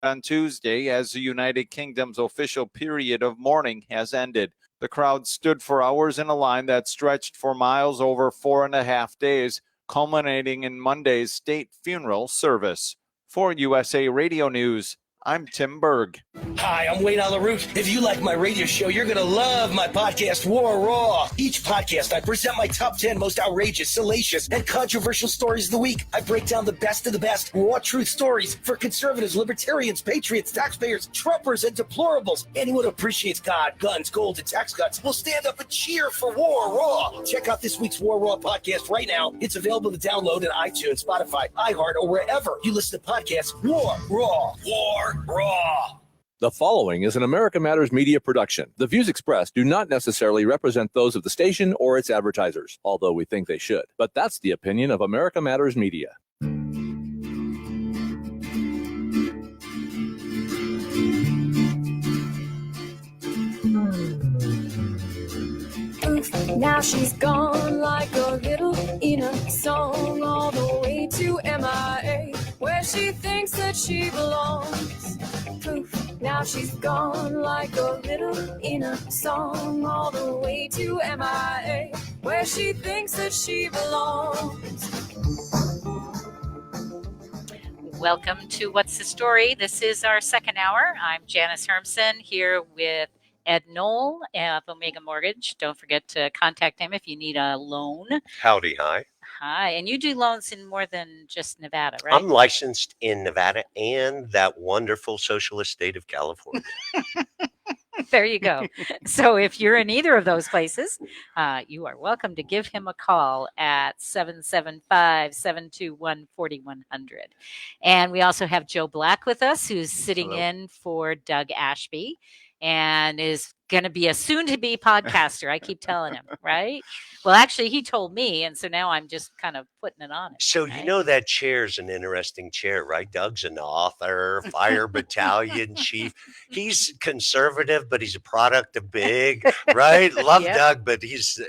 on Tuesday as the United Kingdom's official period of mourning has ended. The crowd stood for hours in a line that stretched for miles over 4.5 days, culminating in Monday's state funeral service. For USA Radio News, I'm Tim Berg. Hi, I'm Wayne Alaroot. If you like my radio show, you're going to love my podcast, War Raw. Each podcast, I present my top 10 most outrageous, salacious, and controversial stories of the week. I break down the best of the best raw truth stories for conservatives, libertarians, patriots, taxpayers, Trumpers, and deplorables. Anyone who appreciates God, guns, gold, and tax cuts will stand up and cheer for War Raw. Check out this week's War Raw podcast right now. It's available to download in iTunes, Spotify, iHeart, or wherever you listen to podcasts. War Raw. War Raw. The following is an America Matters media production. The views expressed do not necessarily represent those of the station or its advertisers, although we think they should. But that's the opinion of America Matters Media. Now she's gone like a little Enoch song all the way to MIA, where she thinks that she belongs. Poof, now she's gone like a little Enoch song all the way to MIA, where she thinks that she belongs. Welcome to What's the Story? This is our second hour. I'm Janice Hermson here with Ed Knoll of Omega Mortgage. Don't forget to contact him if you need a loan. Howdy, hi. Hi, and you do loans in more than just Nevada, right? I'm licensed in Nevada and that wonderful socialist state of California. There you go. So if you're in either of those places, you are welcome to give him a call at 775-721-4100. And we also have Joe Black with us, who's sitting in for Doug Ashby, and is going to be a soon-to-be podcaster. I keep telling him, right? Well, actually, he told me, and so now I'm just kind of putting it on him. So right? You know that chair's an interesting chair, right? Doug's an author, fire battalion chief. He's conservative, but he's a product of big, right? Love Yep. Doug, but he's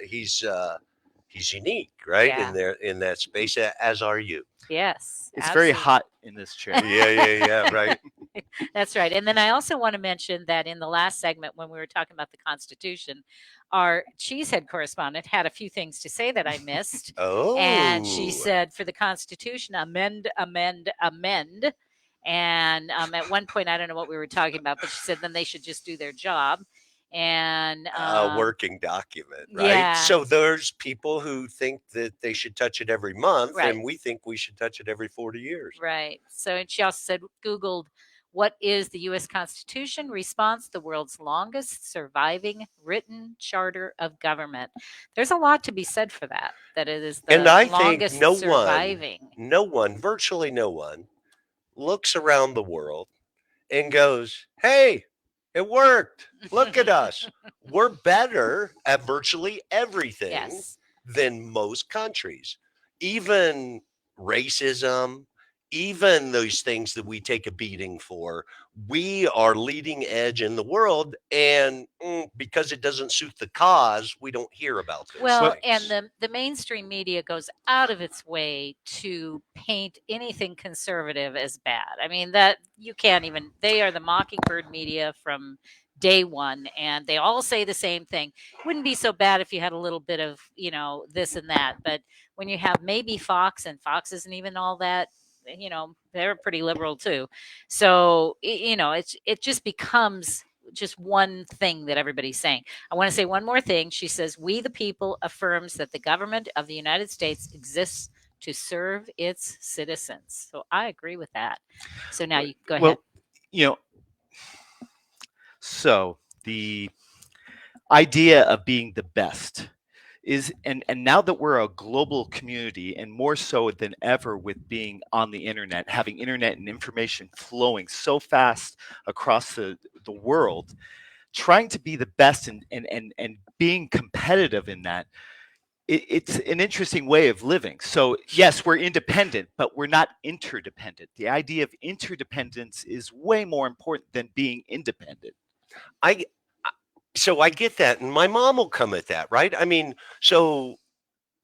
unique, right? Yeah. In that space, as are you. Yes. It's absolutely. very hot in this chair. Yeah, right. That's right. And then I also want to mention that in the last segment, when we were talking about the Constitution, our Cheesehead correspondent had a few things to say that I missed. Oh. And she said, for the Constitution, amend. And at one point, I don't know what we were talking about, but she said then they should just do their job. And A working document, right? Yeah. So there's people who think that they should touch it every month, Right. and we think we should touch it every 40 years. Right. So, and she also said, Googled, what is the U.S. Constitution? Response, the world's longest surviving written charter of government. There's a lot to be said for that, that it is the And I think longest surviving. virtually no one looks around the world and goes, hey, it worked. Look at us. We're better at virtually everything Yes. than most countries. Even racism, even those things that we take a beating for, we are leading edge in the world. And because it doesn't suit the cause, we don't hear about this. Well, and the mainstream media goes out of its way to paint anything conservative as bad. I mean, that you can't even, they are the mockingbird media from day one, and they all say the same thing. Wouldn't be so bad if you had a little bit of, this and that. But when you have maybe Fox, and Fox isn't even all that, they're pretty liberal too. So, it just becomes just one thing that everybody's saying. I want to say one more thing. She says, we the people affirms that the government of the United States exists to serve its citizens. So I agree with that. So now you go ahead. Well, so the idea of being the best is, and now that we're a global community, and more so than ever with being on the internet, having internet and information flowing so fast across the world, trying to be the best and being competitive in that, it's an interesting way of living. So yes, we're independent, but we're not interdependent. The idea of interdependence is way more important than being independent. So I get that, and my mom will come at that, right? I mean, so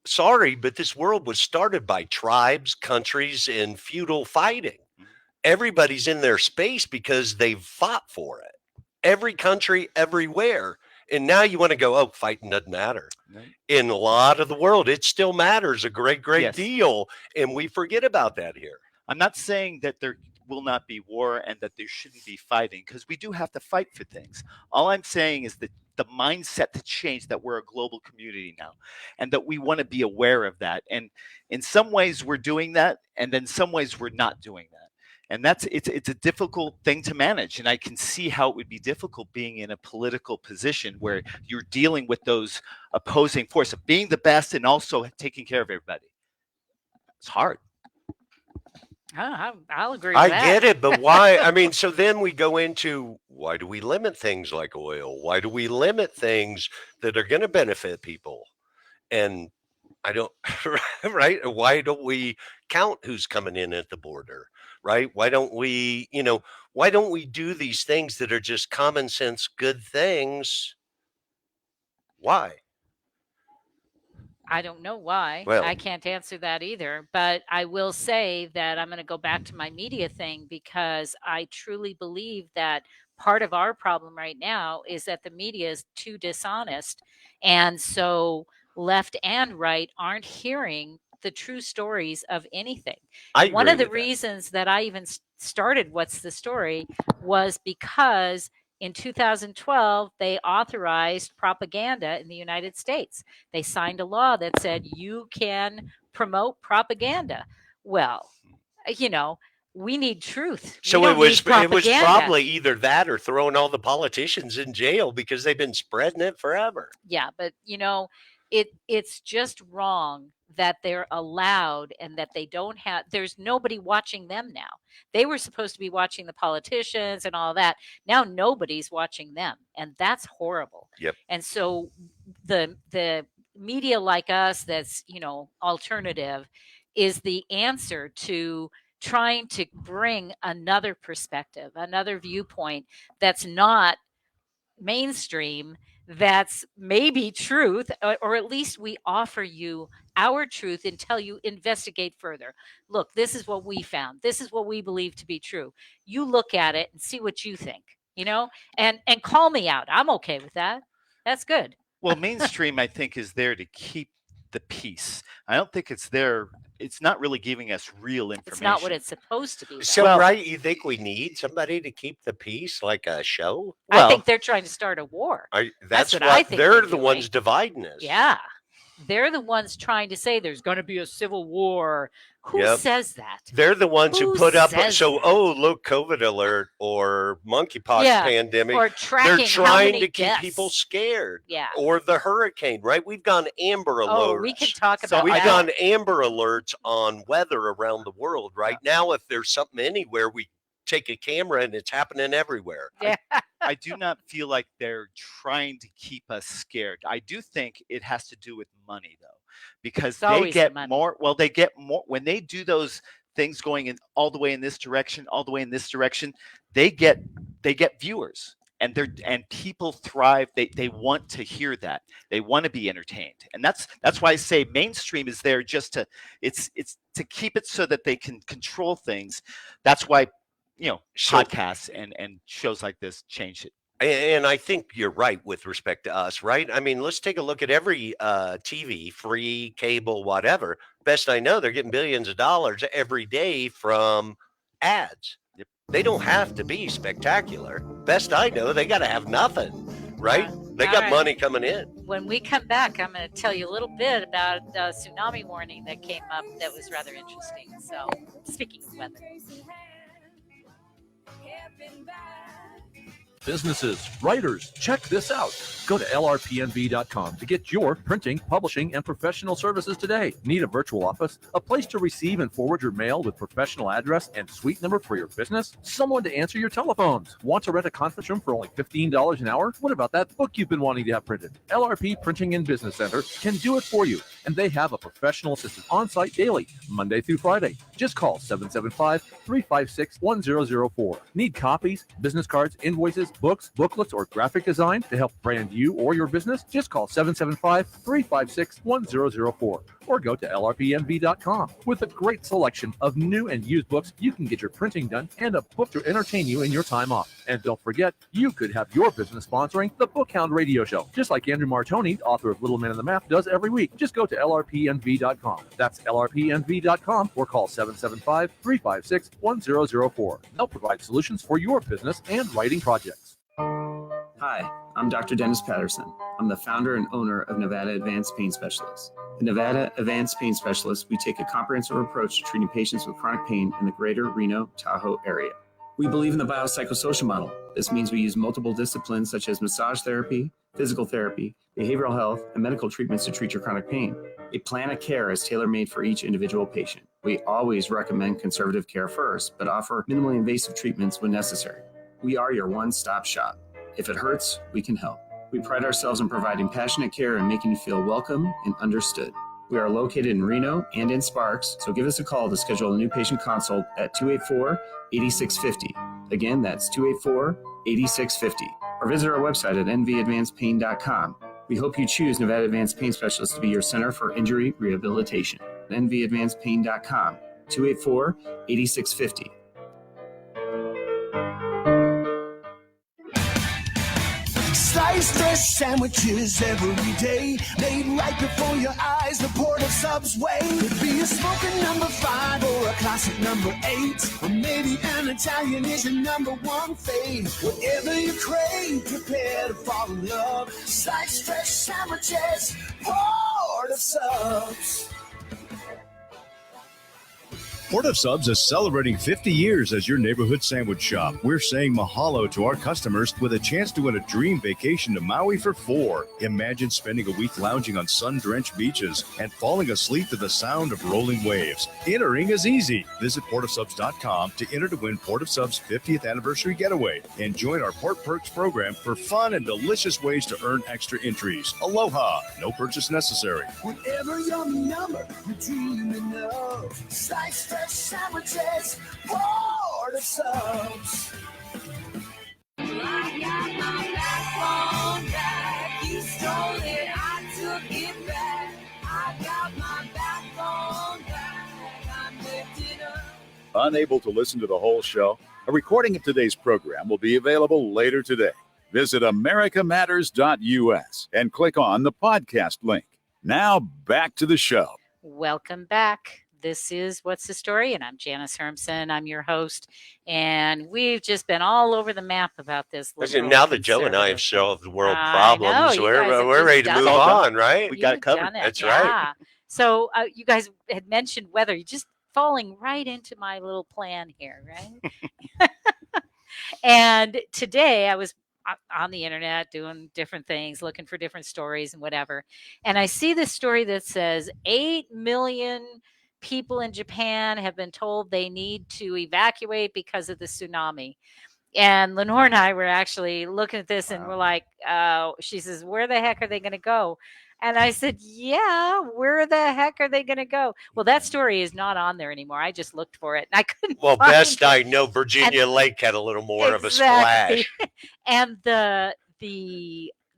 sorry, but this world was started by tribes, countries, and feudal fighting. everybody's in their space because they've fought for it. Every country, everywhere. And now you want to go, oh, fighting doesn't matter. No. In a lot of the world, it still matters a great Yes. deal. And we forget about that here. I'm not saying that there will not be war and that there shouldn't be fighting, because we do have to fight for things. All I'm saying is that the mindset to change, that we're a global community now, and that we want to be aware of that. And in some ways we're doing that, and then some ways we're not doing that. And it's a difficult thing to manage. And I can see how it would be difficult being in a political position where you're dealing with those opposing forces of being the best and also taking care of everybody. It's hard. I'll agree with I that. get it, but why? I mean, so then we go into, why do we limit things like oil? Why do we limit things that are going to benefit people? And I don't, right? Why don't we count who's coming in at the border, right? Why don't we, why don't we do these things that are just common sense, good things? Why? I don't know why. Well- I can't answer that either. But I will say that I'm going to go back to my media thing, because I truly believe that part of our problem right now is that the media is too dishonest. And so left and right aren't hearing the true stories of anything. I One agree of the with that. reasons that I even started What's the Story was because in 2012, they authorized propaganda in the United States. They signed a law that said you can promote propaganda. Well, we need truth. We So don't it was need propaganda. probably either that or throwing all the politicians in jail because they've been spreading it forever. Yeah, but it's just wrong that they're allowed and that they don't have, there's nobody watching them now. They were supposed to be watching the politicians and all that. Now nobody's watching them, and that's horrible. Yep. And so the media like us that's, alternative, is the answer to trying to bring another perspective, another viewpoint that's not mainstream, that's maybe truth, or at least we offer you our truth and tell you investigate further. Look, this is what we found. This is what we believe to be true. You look at it and see what you think, and call me out. I'm okay with that. That's good. Well, mainstream, I think, is there to keep the peace. I don't think it's there. It's not really giving us real information. It's not what it's supposed to be. So, Well- right, you think we need somebody to keep the peace, like a show? I think they're trying to start a war. That's what what I think they're they're the doing. ones dividing us. Yeah. They're the ones trying to say there's going to be a civil war. Who Yep. says that? They're the ones who Who put up. says So, that? oh, look, COVID alert or monkeypox Yeah, pandemic. Or tracking They're how trying many to keep deaths. people scared. Yeah. Or the hurricane, right? We've gone amber alerts. Oh, we can talk So about We've that. gone amber alerts on weather around the world. Right now, if there's something anywhere, we take a camera and it's happening everywhere. Yeah. I do not feel like they're trying to keep us scared. I do think it has to do with money, though, because It's they always the get money. more. Well, they get more when they do those things going in all the way in this direction, all the way in this direction. They get viewers, and people thrive. They want to hear that. They want to be entertained, and that's why I say mainstream is there just to it's to keep it so that they can control things. That's why So- podcasts and shows like this change it. And I think you're right with respect to us, right? I mean, let's take a look at every TV, free, cable, whatever. Best I know, they're getting billions of dollars every day from ads. Yep. They don't have to be spectacular. Best I know, they got to have nothing, right? Yeah. They All got right. money coming in. When we come back, I'm going to tell you a little bit about the tsunami warning that came up that was rather interesting. So, speaking of weather. Businesses, writers, check this out. Go to lrpnv.com to get your printing, publishing, and professional services today. Need a virtual office? A place to receive and forward your mail with professional address and suite number for your business? Someone to answer your telephones? Want to rent a conference room for only $15 an hour? What about that book you've been wanting to have printed? LRP Printing and Business Center can do it for you, and they have a professional assistant on site daily, Monday through Friday. Just call 775-356-1004. Need copies, business cards, invoices, books, booklets, or graphic design to help brand you or your business? Just call 775-356-1004. or go to lrpnv.com. With a great selection of new and used books, you can get your printing done and a book to entertain you in your time off. And don't forget, you could have your business sponsoring the Bookhound Radio Show, just like Andrew Martoni, author of Little Man in the Map, does every week. Just go to lrpnv.com. That's lrpnv.com or call 775-356-1004. They'll provide solutions for your business and writing projects. Hi, I'm Dr. Dennis Patterson. I'm the founder and owner of Nevada Advanced Pain Specialists. At Nevada Advanced Pain Specialists, we take a comprehensive approach to treating patients with chronic pain in the greater Reno, Tahoe area. We believe in the biopsychosocial model. This means we use multiple disciplines such as massage therapy, physical therapy, behavioral health, and medical treatments to treat your chronic pain. A plan of care is tailor-made for each individual patient. We always recommend conservative care first, but offer minimally invasive treatments when necessary. We are your one-stop shop. If it hurts, we can help. We pride ourselves in providing passionate care and making you feel welcome and understood. We are located in Reno and in Sparks, so give us a call to schedule a new patient consult at 284-8650. Again, that's 284-8650. Or visit our website at nvadvancedpain.com. We hope you choose Nevada Advanced Pain Specialists to be your center for injury rehabilitation. nvadvancedpain.com, 284-8650. Sliced fresh sandwiches every day, made right before your eyes. The Port of Subs way. Could be a smoking number 5 or a classic number 8, or maybe an Italian is your number 1 fave. Whatever you crave, prepare to fall in love. Sliced fresh sandwiches, Port of Subs. Port of Subs is celebrating 50 years as your neighborhood sandwich shop. We're saying mahalo to our customers with a chance to win a dream vacation to Maui for 4. Imagine spending a week lounging on sun-drenched beaches and falling asleep to the sound of rolling waves. Entering is easy. Visit portofsubs.com to enter to win Port of Subs' 50th anniversary getaway and join our Port Perks program for fun and delicious ways to earn extra entries. Aloha. No purchase necessary. Whatever your number, you're dreaming of. Sliced fresh sandwiches, Port of Subs. I got my backbone back. You stole it, I took it back. I got my backbone back. I'm lifted up. Unable to listen to the whole show? A recording of today's program will be available later today. Visit americamatters.us and click on the podcast link. Now back to the show. Welcome back. This is What's the Story? And I'm Janice Hermson. I'm your host. And we've just been all over the map about this. Now that Joe and I have solved world problems, we're ready to move on, right? We got it covered. That's right. So you guys had mentioned weather. You're just falling right into my little plan here, right? And today I was on the internet doing different things, looking for different stories and whatever. And I see this story that says 8 million people in Japan have been told they need to evacuate because of the tsunami. And Lenore and I were actually looking at this and we're like, she says, where the heck are they going to go? And I said, yeah, where the heck are they going to go? Well, that story is not on there anymore. I just looked for it and I couldn't Well, find best it. I know, Virginia Lake had a little more of a splash. And there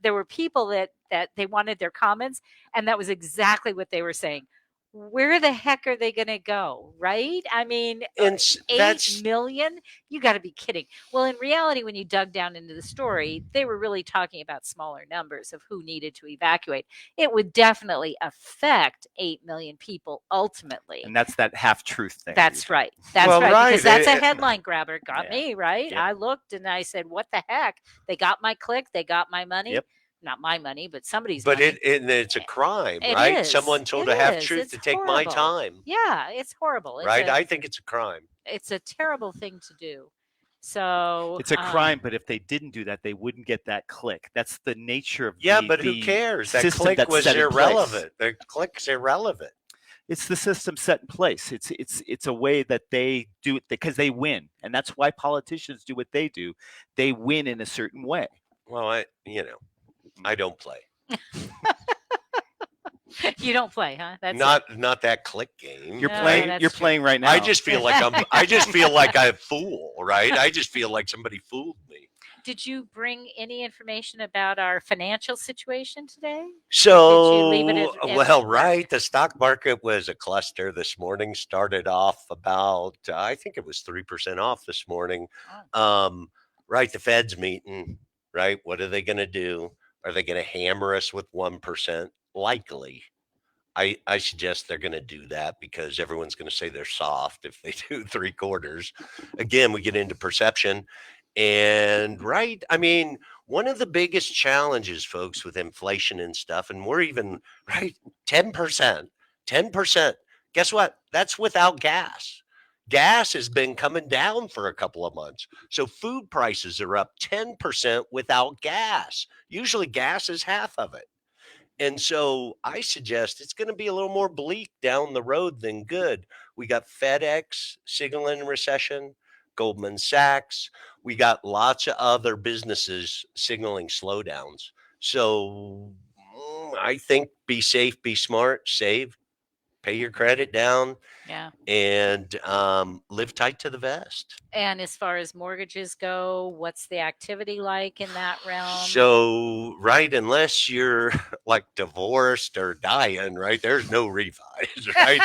were people that they wanted their comments, and that was exactly what they were saying. Where the heck are they going to go? Right? I mean, 8 million? You got to be kidding. Well, in reality, when you dug down into the story, they were really talking about smaller numbers of who needed to evacuate. It would definitely affect 8 million people ultimately. And that's that half-truth thing. That's right. That's right. Because that's a headline grabber. Got me, right? Yeah. I looked and I said, what the heck? They got my click. They got my money. Yep. Not my money, but somebody's money. But it's a crime, right? Someone told a half-truth to take my time. Yeah, it's horrible. Right? I think it's a crime. It's a terrible thing to do. So it's a crime, but if they didn't do that, they wouldn't get that click. That's the nature of but who cares? That click was irrelevant. The click's irrelevant. It's the system set in place. It's a way that they do it because they win, and that's why politicians do what they do. They win in a certain way. Well, I don't play. You don't play, huh? That's not that click game. You're playing. You're playing right now. I just feel like I'm a fool, right? I just feel like somebody fooled me. did you bring any information about our financial situation today? Did you leave it So, as well, marked? right. The stock market was a cluster this morning. Started off about, I think it was 3% off this morning. Oh, Right. The Fed's meeting, right? What are they going to do? Are they going to hammer us with 1%? Likely. I suggest they're going to do that because everyone's going to say they're soft if they do 3/4. Again, we get into perception. And right, I mean, one of the biggest challenges, folks, with inflation and stuff, and we're even right, 10%, 10%. Guess what? That's without gas. Gas has been coming down for a couple of months. So food prices are up 10% without gas. Usually gas is half of it. And so I suggest it's going to be a little more bleak down the road than good. We got FedEx signaling recession, Goldman Sachs. We got lots of other businesses signaling slowdowns. So I think be safe, be smart, save, pay your credit down, yeah. and live tight to the vest. And as far as mortgages go, what's the activity like in that realm? So, right, unless you're like divorced or dying, right, there's no refis, right?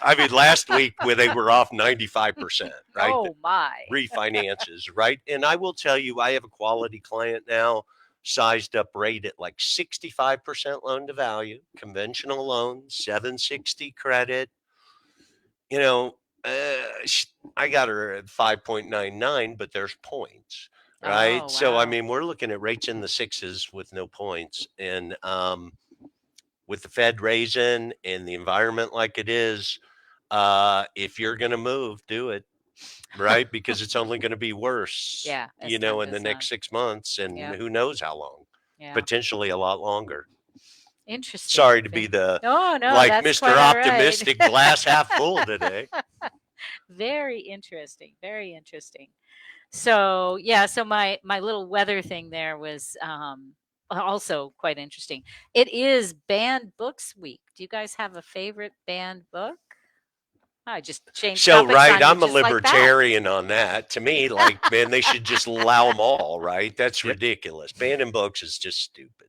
I mean, last week where they were off 95%, right? Oh my. Refinances, right? And I will tell you, I have a quality client now, sized up rate at like 65% loan to value, conventional loan, 760 credit. You know, I got her at 5.99, but there's points, right? Oh, So, I wow. mean, we're looking at rates in the sixes with no points. And with the Fed raising and the environment like it is, if you're going to move, do it, right? Because it's only going to be worse, Yeah, as you know, time in the goes on. next 6 months and Yep. who knows how long, Yeah. potentially a lot longer. Interesting. Sorry to be the No, like that's Mr. quite all right. Optimistic glass half full today. Very interesting. Very interesting. So yeah, so my little weather thing there was also quite interesting. It is banned books week. Do you guys have a favorite banned book? I just changed So, topics right, on you I'm a just like that. libertarian on that. To me, like, man, they should just allow them all, right? That's Yep. ridiculous. Banning books is just stupid.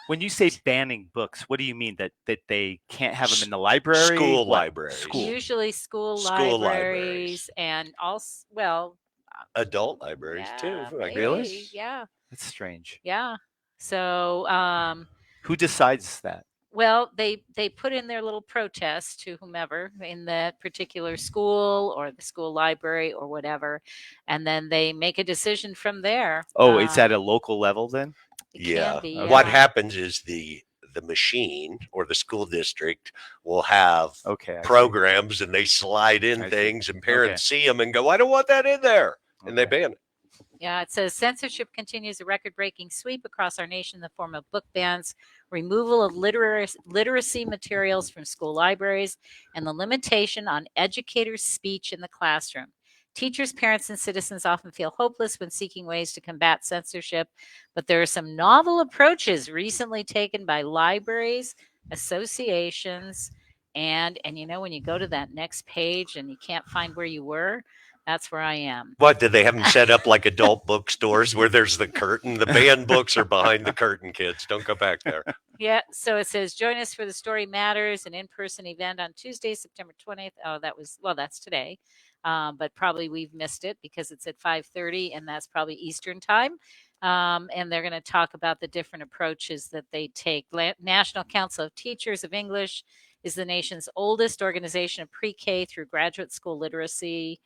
When you say banning books, what do you mean? That they can't have them in the library? School What? libraries. School. Usually school School libraries and also Adult libraries, too. yeah, I Really? maybe, guess. yeah. That's strange. Yeah. So Who decides that? well, they put in their little protest to whomever in that particular school or the school library or whatever, and then they make a decision from there. Oh, it's at a local level then? It Yeah. can be, Okay. What yeah. happens is the machine or the school district will have Okay. I see. programs and they slide in I see. things and parents see them and go, I don't want that in there. And they Okay. ban it. Yeah, it says censorship continues a record-breaking sweep across our nation in the form of book bans, removal of literacy materials from school libraries, and the limitation on educators' speech in the classroom. Teachers, parents, and citizens often feel hopeless when seeking ways to combat censorship, but there are some novel approaches recently taken by libraries, associations, and you know, when you go to that next page and you can't find where you were, that's where I am. What, did they have them set up like adult bookstores where there's the curtain? The banned books are behind the curtain, kids. Don't go back there. Yeah, so it says join us for the Story Matters, an in-person event on Tuesday, September 20th. Oh, that's today. But probably we've missed it because it's at 5:30 and that's probably Eastern time. And they're going to talk about the different approaches that they take. National Council of Teachers of English is the nation's oldest organization of pre-K through graduate school literacy.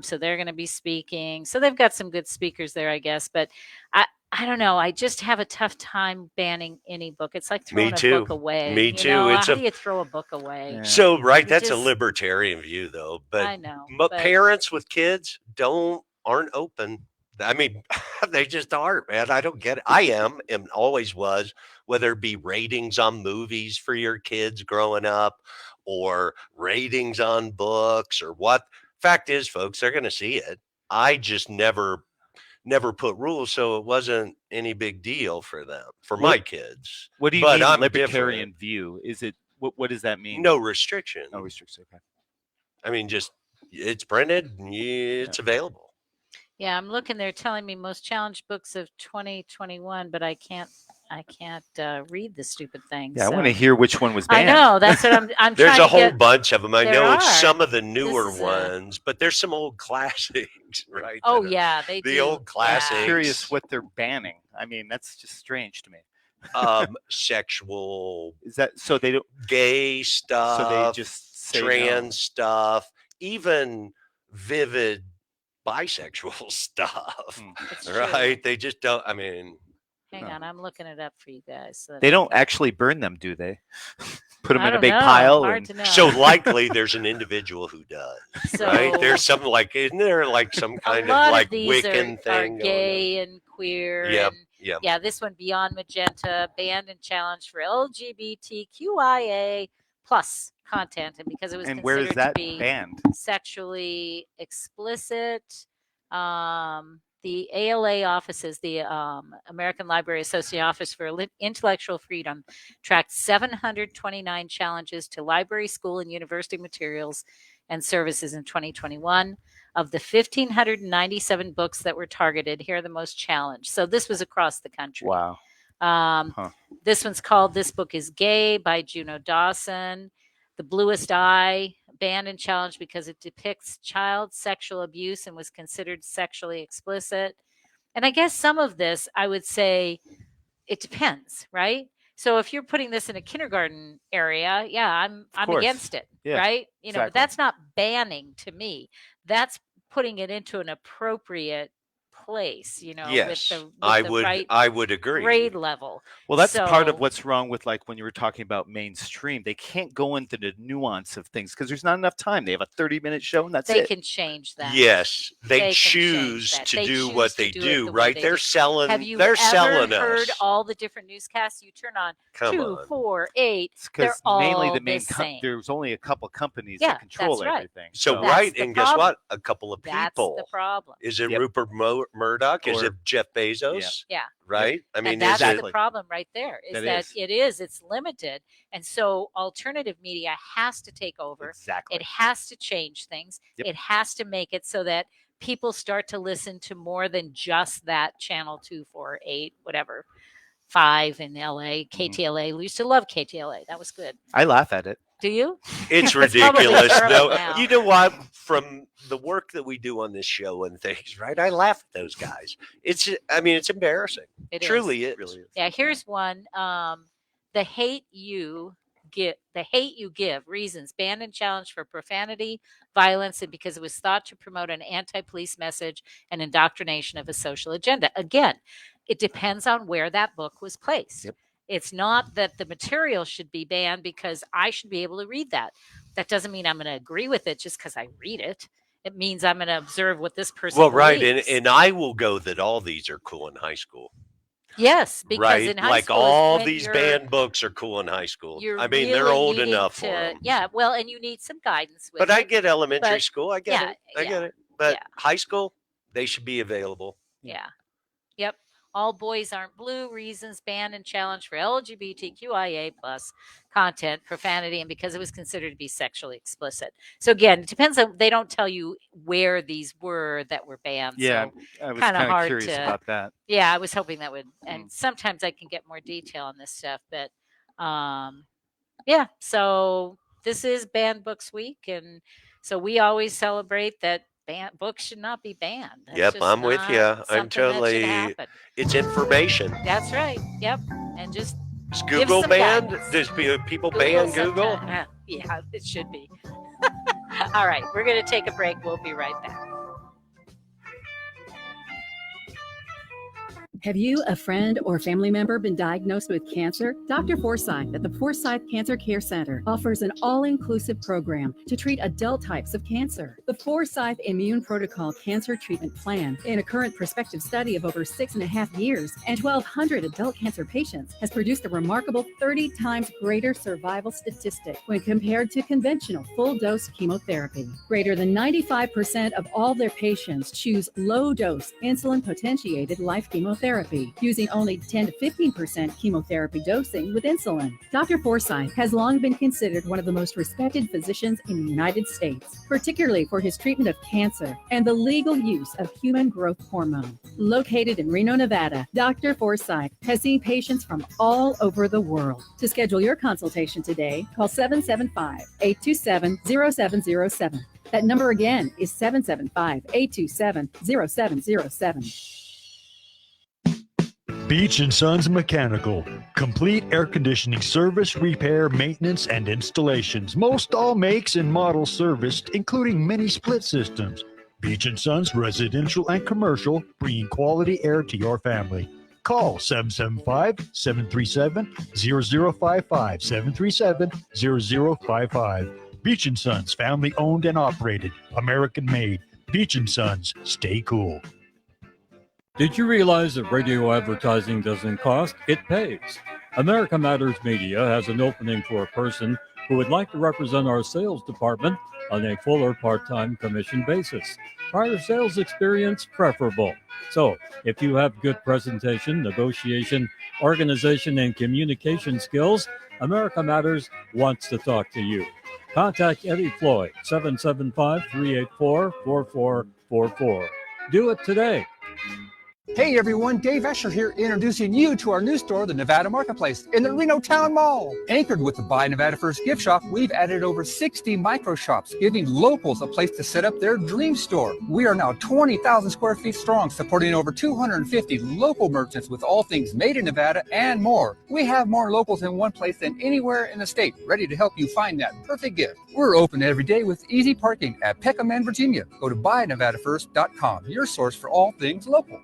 So they're going to be speaking. So they've got some good speakers there, I guess. But I don't know. I just have a tough time banning any book. It's like throwing a book away. Me You too. know, It's how a do you throw a book away? Yeah. so right. You That's a just- libertarian view, though. But I know, but but- parents with kids aren't open. I mean, they just aren't, man. I don't get it. I am and always was. Whether it be ratings on movies for your kids growing up, or ratings on books, or what. Fact is, folks, they're going to see it. I just never put rules, so it wasn't any big deal for them, for my kids. What do you But mean I'm libertarian different. view? Is it what does that mean? No restriction. No restriction. Okay. I mean, just it's printed, it's available. Yeah, I'm looking. They're telling me most challenged books of 2021, but I can't read the stupid thing. Yeah, I so. want to hear which one was I banned. know. That's what I'm There's trying a to whole get. bunch of them. I There know it's are. some of the This newer is ones, but there's some old classics, right? Oh that are- yeah, they the do. old I'm classics. curious what they're banning. I mean, that's just strange to me. Sexual, Is that so? They don't. gay So stuff, they just say trans stuff, even vivid bisexual stuff, Hmm. It's true. right? They just don't. I mean, Hang Huh. on, I'm looking it up for you guys. So that They I don't can- actually burn them, do they? Put them I in a don't big know. pile. Hard And, to know. so likely there's an individual who does, So right? There's some like, isn't there like some a kind lot of like these Wiccan are thing? going gay and queer. on? Yep, And yep. yeah, this one Beyond Magenta, banned and challenged for LGBTQIA plus content, and because it was and where is considered to that be banned? sexually explicit. The ALA offices, the American Library Association Office for Intellectual Freedom, tracked 729 challenges to library, school, and university materials and services in 2021. Of the 1,597 books that were targeted, here are the most challenged. So this was across the country. Wow. Huh. This one's called This Book is Gay by Juno Dawson. The Bluest Eye, banned and challenged because it depicts child sexual abuse and was considered sexually explicit. And I guess some of this, I would say, it depends, right? So if you're putting this in a kindergarten area, yeah, I'm course. against it, Yeah, right? You know, but exactly. that's not banning to me. That's putting it into an appropriate place, you know, Yes, with the right I would agree. grade level. Well, that's part of So- what's wrong with, like, when you were talking about mainstream. They can't go into the nuance of things because there's not enough time. They have a 30-minute show and that's They it. can change that. Yes, They they can choose change that. to They do choose what to they do it do, the way right? they They're do. selling. Have you they're ever selling heard us. all the different newscasts? You turn on Come 2, on. 4, 8. It's They're because all mainly the main same. there's only a couple companies Yeah, that control that's right. everything. So That's right, the and guess problem. what? A couple of That's people. the problem. Is it Yep. Rupert Murdoch? Is Or- it Jeff Bezos? Yeah. Right. I mean, And that's is it? the problem right there. Is That that is. it's limited, and so alternative media has to take over. Exactly. It has to change things. Yep. It has to make it so that people start to listen to more than just that channel 2, 4, 8, whatever, 5 in LA, KTLA. We used to love KTLA. That was good. I laugh at it. Do you? It's probably ridiculous. early No, now. you know what? From the work that we do on this show and things, right? I laugh at those guys. I mean, it's embarrassing. It is. Truly is. It really is. Yeah, here's one. The hate you give reasons banned and challenged for profanity, violence, and because it was thought to promote an anti-police message and indoctrination of a social agenda. Again, it depends on where that book was placed. Yep. It's not that the material should be banned because I should be able to read that. That doesn't mean I'm going to agree with it just because I read it. It means I'm going to observe what this person Well, right, believes. and I will go that all these are cool in high school. Yes, because Right, in high like school is all when these you're- banned books are cool in high school. you're I mean, they're really old needing enough for to- them. Yeah, well, and you need some guidance with But it. I get elementary but- school. I get yeah, it. I yeah, get it. But yeah. high school, they should be available. Yeah. Yep. All boys aren't blue. Reasons banned and challenged for LGBTQIA plus content, profanity, and because it was considered to be sexually explicit. So again, it depends on. They don't tell you where these were that were banned. Yeah, So, I was kinda kind of hard curious to- about that. yeah, I was hoping that would. And sometimes I can get more detail on this stuff, but yeah. So this is Banned Books Week, and so we always celebrate that. Books should not be banned. That's Yep, just I'm with not you. I'm something that should totally. happen. It's information. That's right. Yep. And just Is give Google some banned? guidance. Does people Google ban Google? sometime. Yeah, it should be. All right, we're going to take a break. We'll be right back. Have you, a friend, or family member been diagnosed with cancer? Dr. Forsyth at the Forsyth Cancer Care Center offers an all-inclusive program to treat adult types of cancer. The Forsyth Immune Protocol Cancer Treatment Plan, in a current prospective study of over 6.5 years and 1,200 adult cancer patients, has produced a remarkable 30 times greater survival statistic when compared to conventional full-dose chemotherapy. Greater than 95% of all their patients choose low-dose insulin-potentiated life chemotherapy chemotherapy, using only 10 to 15% chemotherapy dosing with insulin. Dr. Forsythe has long been considered one of the most respected physicians in the United States, particularly for his treatment of cancer and the legal use of human growth hormone. Located in Reno, Nevada, Dr. Forsythe has seen patients from all over the world. To schedule your consultation today, call 775-827-0707. That number again is 775-827-0707. Beach & Sons Mechanical. Complete air conditioning service, repair, maintenance, and installations. Most all makes and models serviced, including many split systems. Beach & Sons Residential and Commercial, bringing quality air to your family. Call 775-737-0055, 737-0055. Beach & Sons, family owned and operated, American made. Beach & Sons, stay cool. Did you realize that radio advertising doesn't cost? It pays. America Matters Media has an opening for a person who would like to represent our sales department on a full or part-time commission basis. Prior sales experience preferable. So, if you have good presentation, negotiation, organization, and communication skills, America Matters wants to talk to you. Contact Eddie Floyd, 775-384-4444. Do it today. Hey everyone, Dave Escher here, introducing you to our new store, the Nevada Marketplace, in the Reno Town Mall. Anchored with the Buy Nevada First gift shop, we've added over 60 micro shops, giving locals a place to set up their dream store. We are now 20,000 square feet strong, supporting over 250 local merchants with all things made in Nevada and more. We have more locals in one place than anywhere in the state, ready to help you find that perfect gift. We're open every day with easy parking at Peckham and Virginia. Go to buynevadafirst.com, your source for all things local.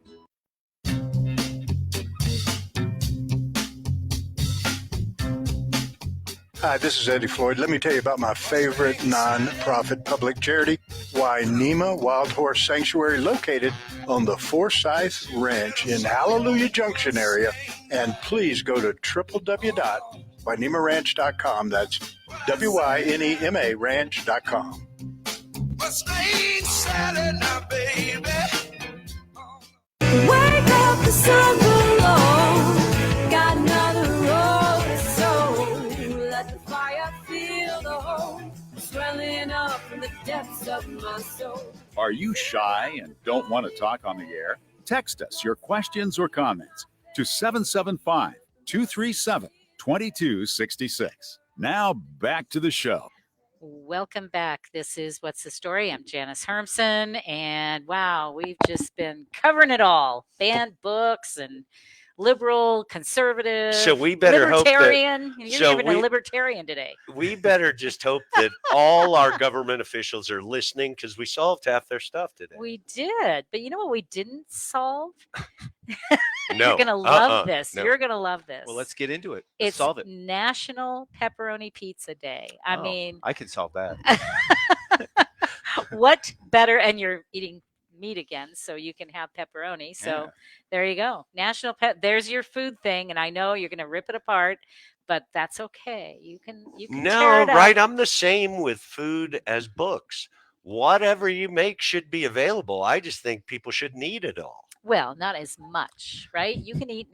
Hi, this is Eddie Floyd. Let me tell you about my favorite non-profit public charity, Wainema Wild Horse Sanctuary, located on the Forsyth Ranch in Hallelujah Junction area. And please go to www.wainemaranch.com. That's WYNEMA ranch.com. Wake up, the sun below. Got another road to sow. Let the fire feel the hope swelling up from the depths of my soul. Are you shy and don't want to talk on the air? Text us your questions or comments to 775-237-2266. Now back to the show. Welcome back. This is What's the Story? I'm Janice Hermson, and wow, we've just been covering it all. Banned books and liberal, conservative, So we better hope that- libertarian. You're so even a libertarian today. We better just hope that all our government officials are listening, because we solved half their stuff today. We did, but you know what we didn't solve? No. You're gonna love this. No. You're gonna love this. Well, let's get into it. Let's It's solve it. National Pepperoni Pizza Day. I Oh, mean, I can solve that. what better? And you're eating meat again, so you can have pepperoni. So Yeah. there you go. National Pep. There's your food thing, and I know you're gonna rip it apart, but that's okay. You can tear No, it up. right. I'm the same with food as books. Whatever you make should be available. I just think people shouldn't eat it all. Well, not as much, right? You can eat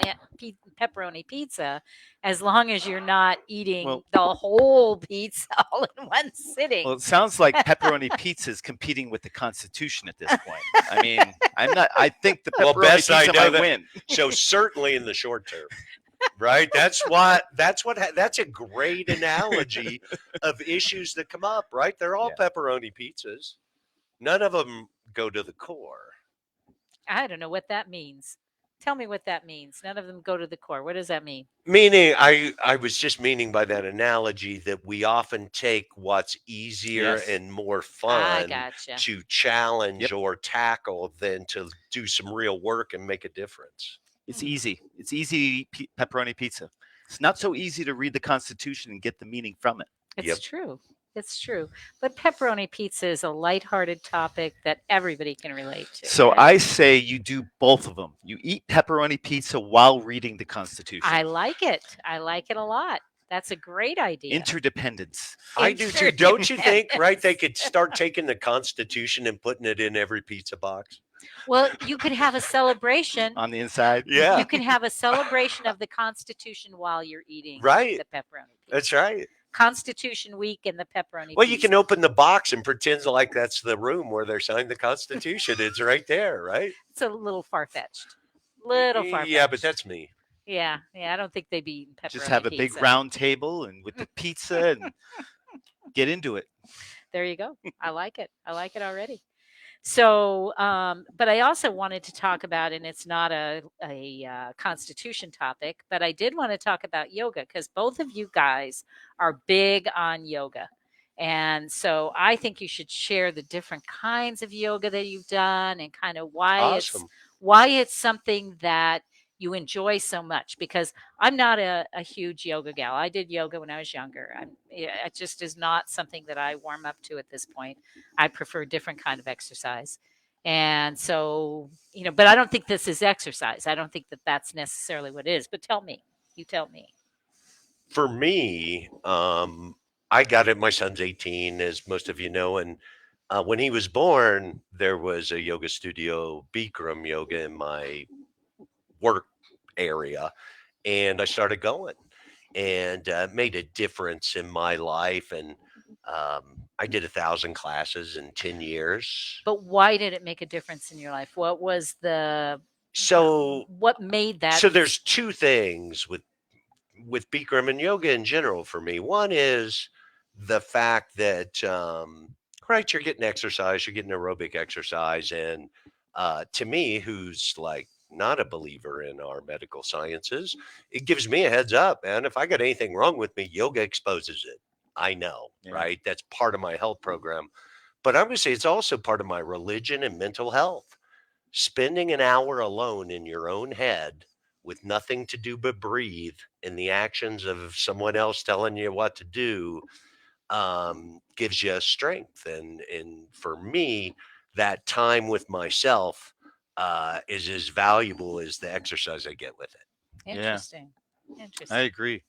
pepperoni pizza as long as you're not eating the whole pizza all in one sitting. Well, it sounds like pepperoni pizza is competing with the Constitution at this point. I mean, I think the Well, pepperoni best I pizza know might that- win. So certainly in the short term, right? That's a great analogy of issues that come up, right? They're all pepperoni pizzas. None of them go to the core. I don't know what that means. Tell me what that means. None of them go to the core. What does that mean? Meaning, I was just meaning by that analogy that we often take what's easier Yes. and more I fun gotcha. to challenge or tackle than to do some real work and make a difference. It's easy. It's easy to eat pepperoni pizza. It's not so easy to read the Constitution and get the meaning from it. It's true. It's true. But pepperoni pizza is a lighthearted topic that everybody can relate to. So right? I say you do both of them. You eat pepperoni pizza while reading the Constitution. I like it. I like it a lot. That's a great idea. Interdependence. I do too. Don't you think, right? They could start taking the Constitution and putting it in every pizza box. Well, you could have a celebration. on the inside. Yeah. You can have a celebration of the Constitution while you're eating Right. the pepperoni pizza. That's right. Constitution Week and the pepperoni Well, pizza. you can open the box and pretend like that's the room where they're signing the Constitution. It's right there, right? It's a little far-fetched. Little far-fetched. Yeah, but that's me. Yeah, I don't think they'd be eating pepperoni Just have a big pizza. round table and with the pizza and get into it. There you go. I like it. I like it already. So, but I also wanted to talk about, and it's not a Constitution topic, but I did want to talk about yoga because both of you guys are big on yoga. And so I think you should share the different kinds of yoga that you've done and kind of Awesome. why it's something that you enjoy so much, because I'm not a huge yoga gal. I did yoga when I was younger. It just is not something that I warm up to at this point. I prefer different kind of exercise. And so, but I don't think this is exercise. I don't think that that's necessarily what it is. But tell me, you tell me. For me, I got it. My son's 18, as most of you know, and when he was born, there was a yoga studio, Bikram Yoga, in my work area, and I started going, and made a difference in my life. And I did 1,000 classes in 10 years. But why did it make a difference in your life? What was So what made that? So there's two things with Bikram and yoga in general for me. One is the fact that right, you're getting exercise, you're getting aerobic exercise, and to me, who's like not a believer in our medical sciences, it gives me a heads up, man. If I got anything wrong with me, yoga exposes it. I know, right? That's part of my health program. But I'm going to say it's also part of my religion and mental health. Spending an hour alone in your own head with nothing to do but breathe in the actions of someone else telling you what to do gives you strength. And for me, that time with myself is as valuable as the exercise I get with it. Interesting. Interesting. I agree.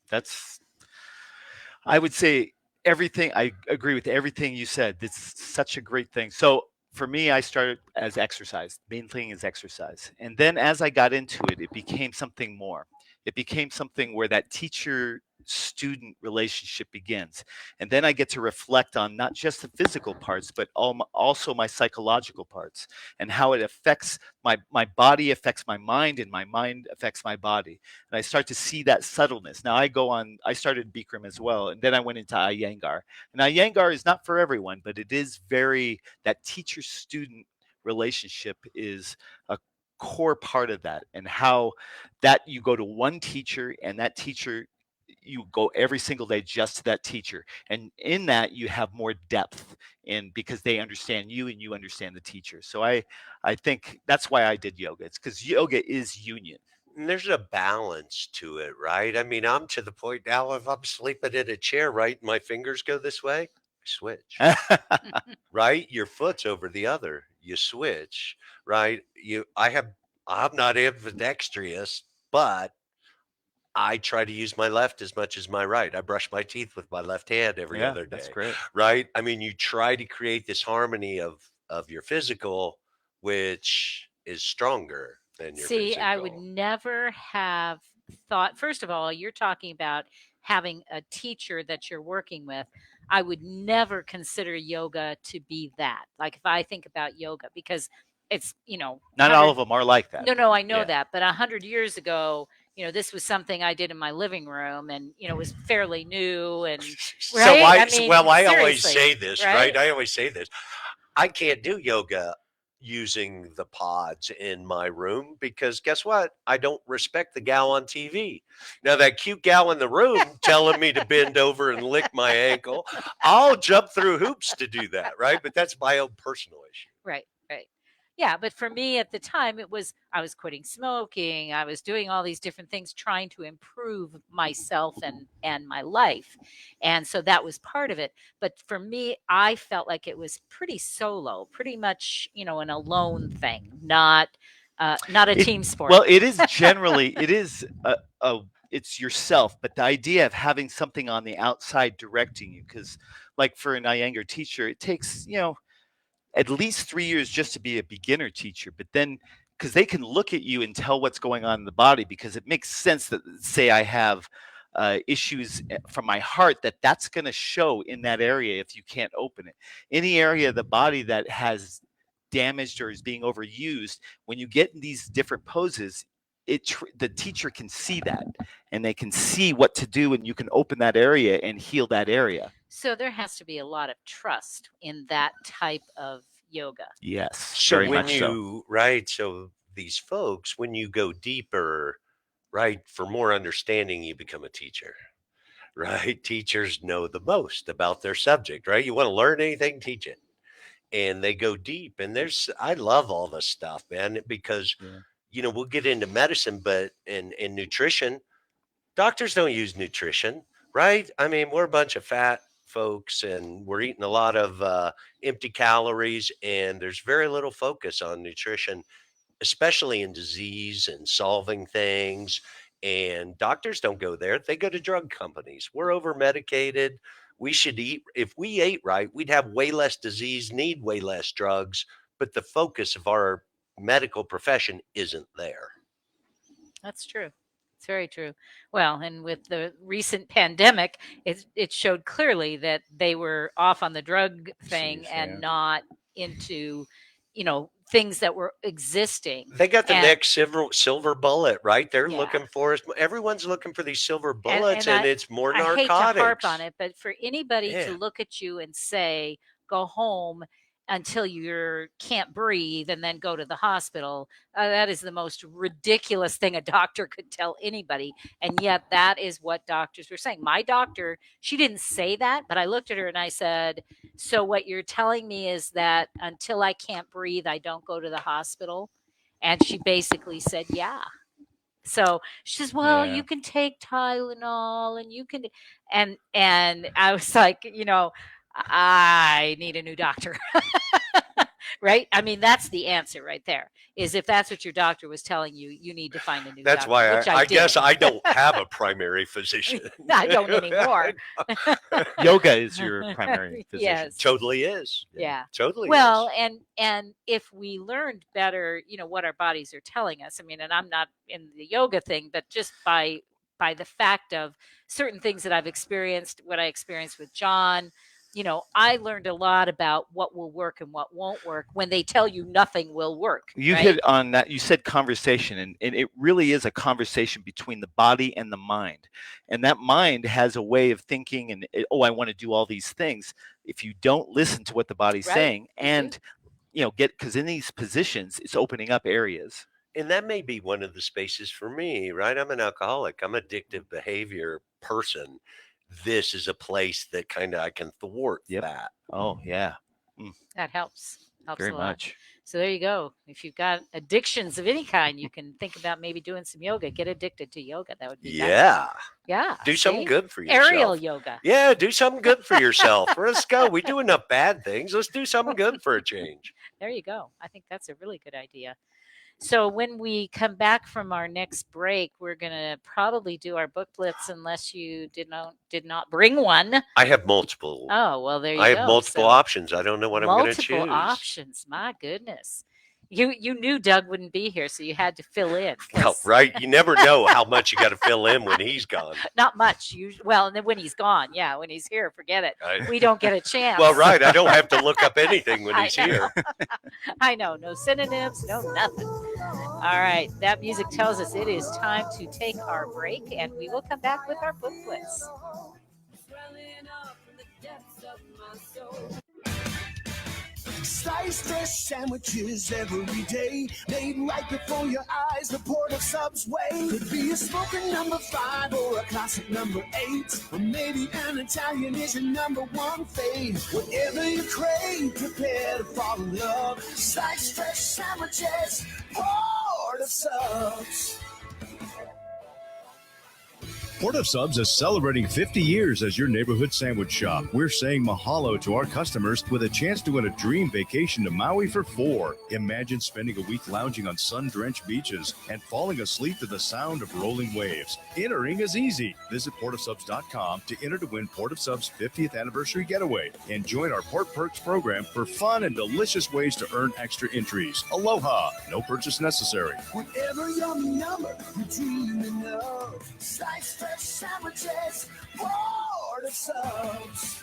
I would say everything. I agree with everything you said. It's such a great thing. So for me, I started as exercise. Main thing is exercise. And then as I got into it, it became something more. It became something where that teacher student relationship begins. And then I get to reflect on not just the physical parts, but also my psychological parts and how it affects my body, affects my mind, and my mind affects my body. And I start to see that subtleness. Now I started Bikram as well, and then I went into Iyengar. And Iyengar is not for everyone, but it is that teacher student relationship is a core part of that, and how that you go to one teacher, and that teacher, you go every single day just to that teacher, and in that you have more depth in, because they understand you and you understand the teacher. So I think that's why I did yoga. It's because yoga is union. And there's a balance to it, right? I mean, I'm to the point now, if I'm sleeping in a chair, right, my fingers go this way, I switch. Right, your foot's over the other, you switch. Right, I'm not ambidextrous, but I try to use my left as much as my right. I brush my teeth with my left hand every other day. That's great. Right? I mean, you try to create this harmony of your physical, which is stronger than your physical. I would never have thought, first of all, you're talking about having a teacher that you're working with. I would never consider yoga to be that. Like if I think about yoga, because it's, not all of them are like that. No, I know that. But 100 years ago, this was something I did in my living room, and it was fairly new. And right? So I always say this, right? I always say this. I can't do yoga using the pods in my room because guess what? I don't respect the gal on TV. Now that cute gal in the room telling me to bend over and lick my ankle, I'll jump through hoops to do that, right? But that's my own personal issue. Right. Yeah, but for me at the time, I was quitting smoking. I was doing all these different things, trying to improve myself and my life. And so that was part of it. But for me, I felt like it was pretty solo, pretty much, an alone thing, not a team sport. Well, it is generally, it's yourself, but the idea of having something on the outside directing you, because like for an Iyengar teacher, it takes, at least 3 years just to be a beginner teacher, but then because they can look at you and tell what's going on in the body, because it makes sense that, say I have issues from my heart, that's going to show in that area if you can't open it. Any area of the body that has damaged or is being overused, when you get in these different poses, the teacher can see that, and they can see what to do, and you can open that area and heal that area. So there has to be a lot of trust in that type of yoga. Yes, So very when much you, right, so these folks, when you go deeper, right, for more understanding, you become a teacher, right? Teachers know the most about their subject, right? You want to learn anything, teach it. And they go deep. And I love all this stuff, man, because, we'll get into medicine, but in nutrition, doctors don't use nutrition, right? I mean, we're a bunch of fat folks and we're eating a lot of empty calories, and there's very little focus on nutrition, especially in disease and solving things. And doctors don't go there. They go to drug companies. We're over medicated. We should eat. If we ate right, we'd have way less disease, need way less drugs. But the focus of our medical profession isn't there. That's true. It's very true. Well, and with the recent pandemic, it showed clearly that they were off on the drug thing and not into, things that were existing. They got the next silver bullet, right? They're looking for us. Everyone's looking for these silver bullets, and it's more narcotics. I hate to harp on it, but for anybody to look at you and say, go home until you can't breathe and then go to the hospital, that is the most ridiculous thing a doctor could tell anybody. And yet that is what doctors were saying. My doctor, she didn't say that, but I looked at her and I said, so what you're telling me is that until I can't breathe, I don't go to the hospital? And she basically said, yeah. So she says, well, you can take Tylenol and you can, and I was like, I need a new doctor. Right? I mean, that's the answer right there, is if that's what your doctor was telling you, you need to find a new doctor. That's why I guess I don't have a primary physician. I don't anymore. Yoga is your primary physician. Yes. Totally is. Yeah. Totally well, is. And if we learned better, what our bodies are telling us, I mean, and I'm not in the yoga thing, but just by the fact of certain things that I've experienced, what I experienced with John, I learned a lot about what will work and what won't work when they tell you nothing will work. You hit on that. You said conversation, and it really is a conversation between the body and the mind. And that mind has a way of thinking, and I want to do all these things. If you don't listen to what the body's saying, and because in these positions, it's opening up areas. And that may be one of the spaces for me, right? I'm an alcoholic. I'm an addictive behavior person. This is a place that kind of I can thwart that. Oh, yeah. That helps very a lot. much. So there you go. If you've got addictions of any kind, you can think about maybe doing some yoga. Get addicted to yoga. That would be nice. Yeah. Do something good for yourself. Aerial yoga. Yeah, do something good for yourself. Let's go. We do enough bad things. Let's do something good for a change. There you go. I think that's a really good idea. So when we come back from our next break, we're going to probably do our book blitz, unless you did not bring one. I have multiple. Oh, well, there you go. I have multiple options. I don't know what I'm going to choose. Multiple options. My goodness. You knew Doug wouldn't be here, so you had to fill in. Well, right. You never know how much you got to fill in when he's gone. Not much. Well, and then when he's gone, when he's here, forget it. We don't get a chance. Well, right. I don't have to look up anything when he's here. I know. No synonyms, no nothing. All right. That music tells us it is time to take our break, and we will come back with our book blitz. Sliced fresh sandwiches every day, made right before your eyes. The port of Subway could be a smoking number 5 or a classic number 8, or maybe an Italian is your number 1 fave. Whatever you crave, prepare to fall in love. Sliced fresh sandwiches, port of Subs. Port of Subs is celebrating 50 years as your neighborhood sandwich shop. We're saying mahalo to our customers with a chance to win a dream vacation to Maui for 4. Imagine spending a week lounging on sun-drenched beaches and falling asleep to the sound of rolling waves. Entering is easy. Visit portofsubs.com to enter to win Port of Subs 50th anniversary getaway and join our Port Perks program for fun and delicious ways to earn extra entries. Aloha. No purchase necessary. Whatever your number, you're dreaming of. Slice fresh sandwiches, Port of Subs.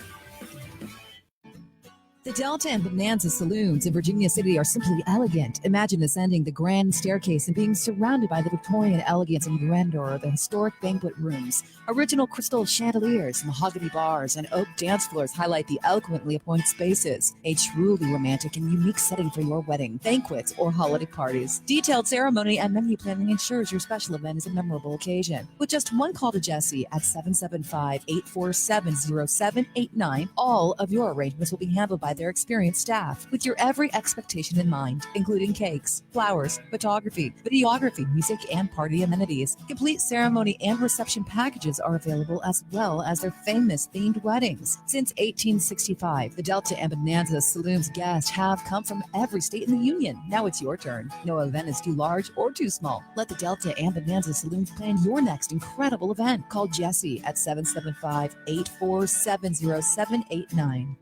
The Delta and Bonanza saloons in Virginia City are simply elegant. Imagine ascending the grand staircase and being surrounded by the Victorian elegance and grandeur of the historic banquet rooms. Original crystal chandeliers, mahogany bars, and oak dance floors highlight the eloquently appointed spaces. A truly romantic and unique setting for your wedding, banquets, or holiday parties. Detailed ceremony and menu planning ensures your special event is a memorable occasion. With just one call to Jesse at 775-847-0789, all of your arrangements will be handled by their experienced staff with your every expectation in mind, including cakes, flowers, photography, videography, music, and party amenities. Complete ceremony and reception packages are available, as well as their famous themed weddings. Since 1865, the Delta and Bonanza Saloons guests have come from every state in the union. Now it's your turn. No event is too large or too small. Let the Delta and Bonanza Saloons plan your next incredible event. Call Jesse at 775-847-0789.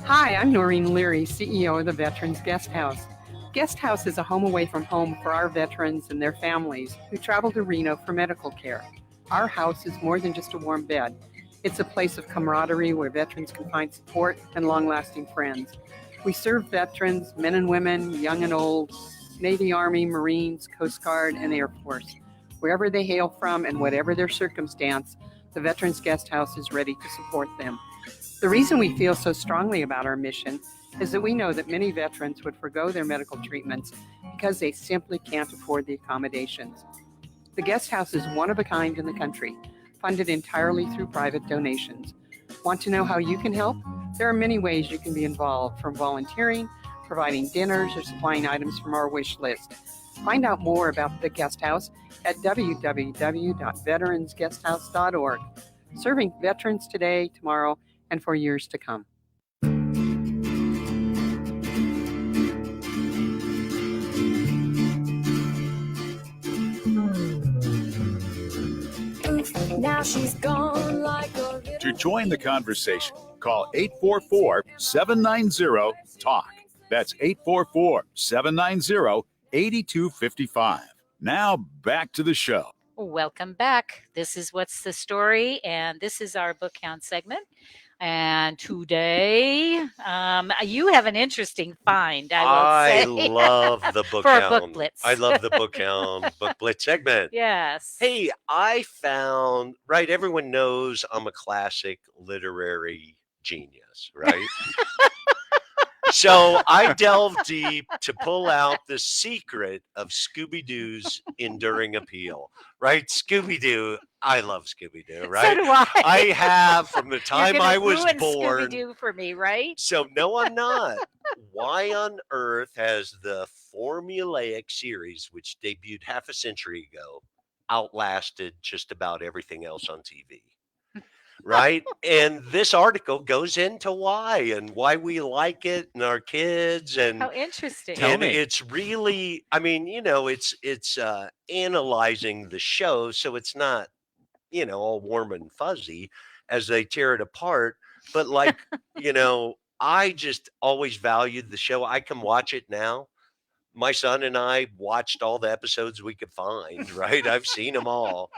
Hi, I'm Noreen Leary, CEO of the Veterans Guest House. Guest House is a home away from home for our veterans and their families who travel to Reno for medical care. Our house is more than just a warm bed. It's a place of camaraderie where veterans can find support and long-lasting friends. We serve veterans, men and women, young and old, Navy, Army, Marines, Coast Guard, and Air Force. Wherever they hail from and whatever their circumstance, the Veterans Guest House is ready to support them. The reason we feel so strongly about our mission is that we know that many veterans would forgo their medical treatments because they simply can't afford the accommodations. The guest house is one of a kind in the country, funded entirely through private donations. Want to know how you can help? There are many ways you can be involved, from volunteering, providing dinners, or supplying items from our wish list. Find out more about the guest house at www.veteransguesthouse.org. Serving veterans today, tomorrow, and for years to come. Now she's gone like a little... To join the conversation, call 844-790-TALK. That's 844-790-8255. Now back to the show. Welcome back. This is What's the Story, and this is our book count segment. And today, you have an interesting find, I will say. love the book For a count. book blitz. I love the book count, book blitz segment. Yes. Hey, I found, right, everyone knows I'm a classic literary genius, right? So I delved deep to pull out the secret of Scooby-Doo's enduring appeal, right? Scooby-Doo, I love Scooby-Doo, right? So do I. I have from the time I was ruin born. Scooby-Doo for me, right? So no, I'm not. Why on earth has the formulaic series, which debuted half a century ago, outlasted just about everything else on TV? Right. And this article goes into why and why we like it and our kids. And how interesting. And it's really, I mean, you know, it's analyzing the show. So it's not, you know, all warm and fuzzy as they tear it apart. But like, you know, I just always valued the show. I can watch it now. My son and I watched all the episodes we could find, right? I've seen them all.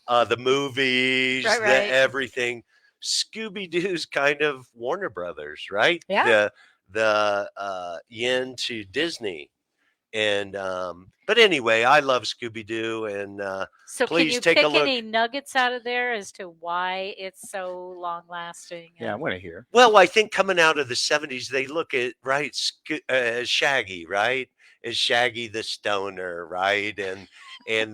The movies, Right. the everything. Scooby-Doo's kind of Warner Brothers, right? Yeah. The yin to Disney. And but anyway, I love Scooby-Doo, and So please can you take pick a look. any nuggets out of there as to why it's so long lasting? Yeah, I want to hear. Well, I think coming out of the 70s, they look at, right, Shaggy, right? Is Shaggy the stoner, right? And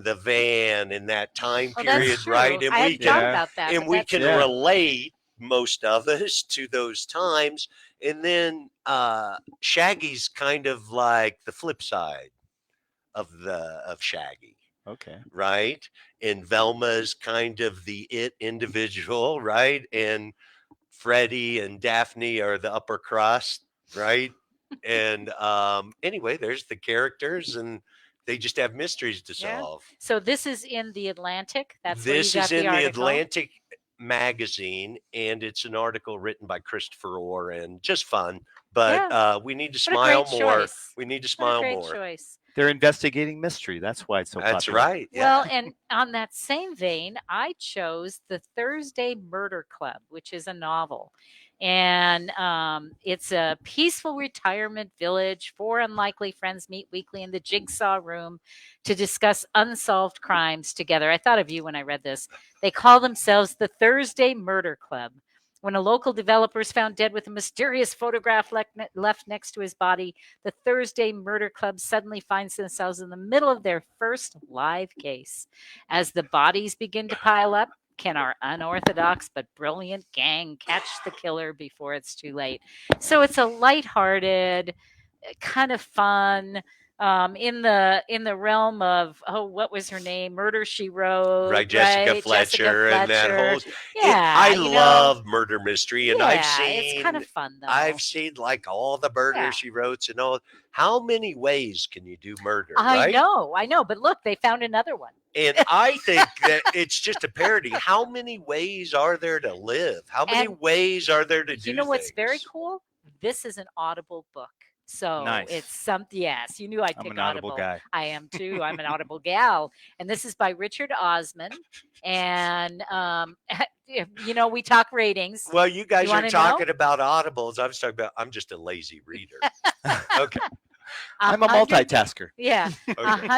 the van in that time Oh, that's period, true. right? And I we hadn't thought can, about that, and but we that's can true. relate, most of us, to those times. And then Shaggy's kind of like the flip side of Shaggy. Okay. right? And Velma's kind of the it individual, right? And Freddie and Daphne are the upper crust, right? And anyway, there's the characters, and they just have mysteries to Yeah. solve. So this is in the Atlantic. That's where you This got is the in the article. Atlantic magazine, and it's an article written by Christopher Orr, and just fun. But Yeah. we need to What a smile great more. choice. We need to What a smile great more. choice. They're investigating mystery. That's why it's so That's popular. right. Well, Yeah. and on that same vein, I chose The Thursday Murder Club, which is a novel. And it's a peaceful retirement village. Four unlikely friends meet weekly in the jigsaw room to discuss unsolved crimes together. I thought of you when I read this. They call themselves the Thursday Murder Club. When a local developer is found dead with a mysterious photograph left next to his body, the Thursday Murder Club suddenly finds themselves in the middle of their first live case. As the bodies begin to pile up, can our unorthodox but brilliant gang catch the killer before it's too late? So it's a lighthearted, kind of fun, in the realm of, oh, what was her name? Murder She Wrote, Right, Jessica right? Fletcher, and that whole. Yeah, I you know, love murder mystery, and yeah, it's kind of fun though. I've seen like all the murder Yeah. she wrote and all. How many ways can you do murder? I right? know, but look, they found another one. And I think that it's just a parody. How many ways are there to live? How many And ways are there to do You know what's very things? cool? This is an Audible book. So Nice. it's something, yes, you knew I'd I'm pick an Audible guy. I am too. I'm an Audible gal. And this is by Richard Osman. And, we talk ratings. Well, you guys You are wanna know? talking about audibles. I was talking about, I'm just a lazy reader. Okay. I'm a 100 multitasker. Yeah, Okay.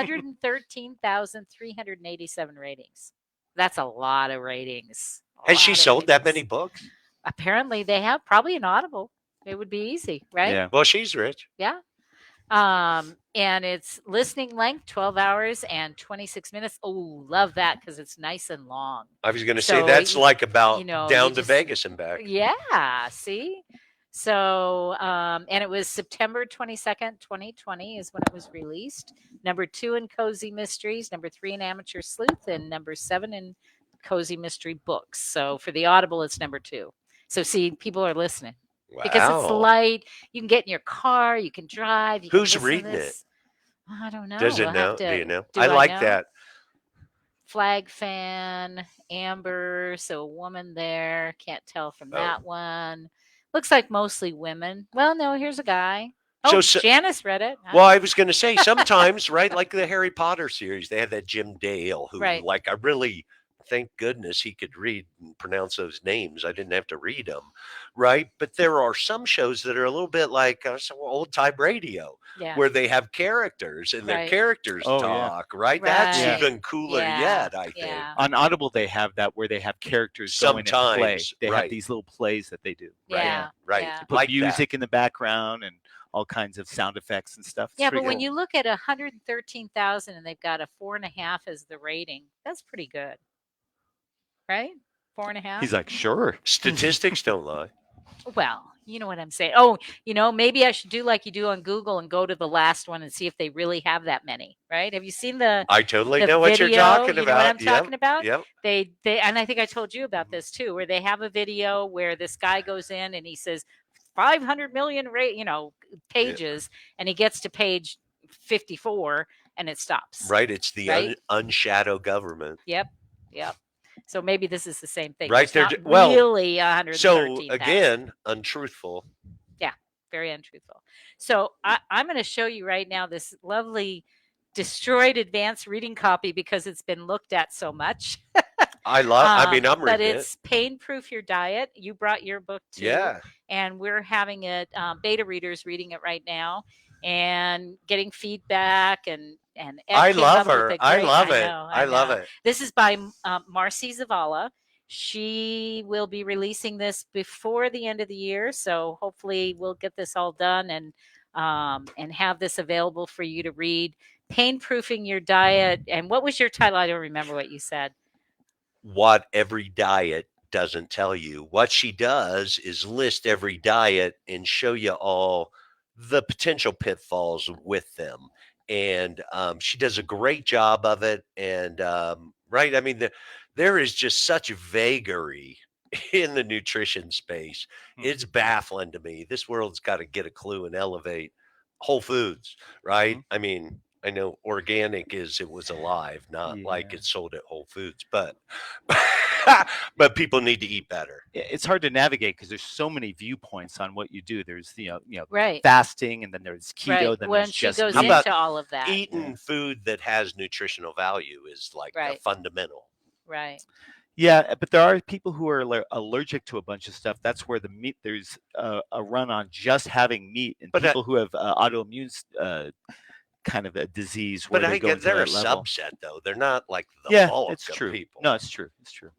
113,387 ratings. That's a lot of ratings. Has she Lot of sold that ratings. many books? Apparently, they have probably an Audible. It would be easy, right? Yeah. Well, she's rich. Yeah. And it's listening length 12 hours and 26 minutes. Oh, love that because it's nice and long. I was going to say So, that's like about you know, down you to just- Vegas and back. Yeah, see? So, and it was September 22nd, 2020 is when it was released. Number 2 in Cozy Mysteries, number 3 in Amateur Sleuth, and number 7 in Cozy Mystery Books. So for the Audible, it's number 2. So see, people are listening. Because it's Wow. light. You can get in your car. You can drive. You can Who's listen to reading it? this. I don't know. Does it We'll know? have to- Do you know? do I like know? that. Flag fan, Amber. So a woman there. Can't tell from Oh. that one. Looks like mostly women. Well, no, here's a guy. So- Oh, so- Janice read it. Well, I was going to say sometimes, right? Like the Harry Potter series, they had that Jim Dale who, Right. like, I really, thank goodness he could read and pronounce those names. I didn't have to read them, right? But there are some shows that are a little bit like old time radio, Yeah. where they have characters and their Right. characters Oh, yeah. talk, right? That's Right. even cooler Yeah. yet, I think. Yeah. On Audible, they have that where they have characters going and play. Sometimes, They right. have these little plays that they do. Yeah. Right. Yeah. Put Like that. music in the background and all kinds of sound effects and stuff. It's Yeah, pretty but when cool. you look at 113,000 and they've got a 4.5 as the rating, that's pretty good. Right? 4.5. He's like, sure. Statistics don't lie. Well, you know what I'm saying. Oh, maybe I should do like you do on Google and go to the last one and see if they really have that many, right? Have you seen the I totally the know what you're video? talking You about. know what I'm Yep, talking about? Yep. They and I think I told you about this too, where they have a video where this guy goes in and he says 500 million pages, and he gets to page 54 and it stops. Right. It's the Right? unshadow government. Yep. So maybe this is the same thing. Right, It's they're not ju- well, really So 113,000. again, untruthful. Yeah, very untruthful. So I'm going to show you right now this lovely destroyed advanced reading copy because it's been looked at so much. I love. I mean, I'm but reading it's Pain Proof Your Diet. You brought your book it. too. Yeah. And we're having it, beta readers reading it right now and getting feedback and Ed I came love up with her. a I great- love it. know, I love know. it. This is by Marcy Zavala. She will be releasing this before the end of the year, so hopefully we'll get this all done and have this available for you to read. Pain Proofing Your Diet. And what was your title? I don't remember what you said. What every diet doesn't tell you. What she does is list every diet and show you all the potential pitfalls with them. and she does a great job of it. And right, I mean, there is just such vagary in the nutrition space. It's baffling to me. This world's got to get a clue and elevate Whole Foods, right? I mean, I know organic is it was alive, not like it's sold at Whole Foods, but but people need to eat better. It's hard to navigate because there's so many viewpoints on what you do. There's Right. fasting, and then there's keto. Right. Then When there's she just goes meat. into all of that. Eating food that has nutritional value is like a fundamental. Right. Yeah, but there are people who are allergic to a bunch of stuff. That's where the meat. There's a run on just having meat, and people who have autoimmune kind of a disease. Where But they I go get into they're a that level. subset though. They're not like the bulk it's of true. people. No, it's true. It's true.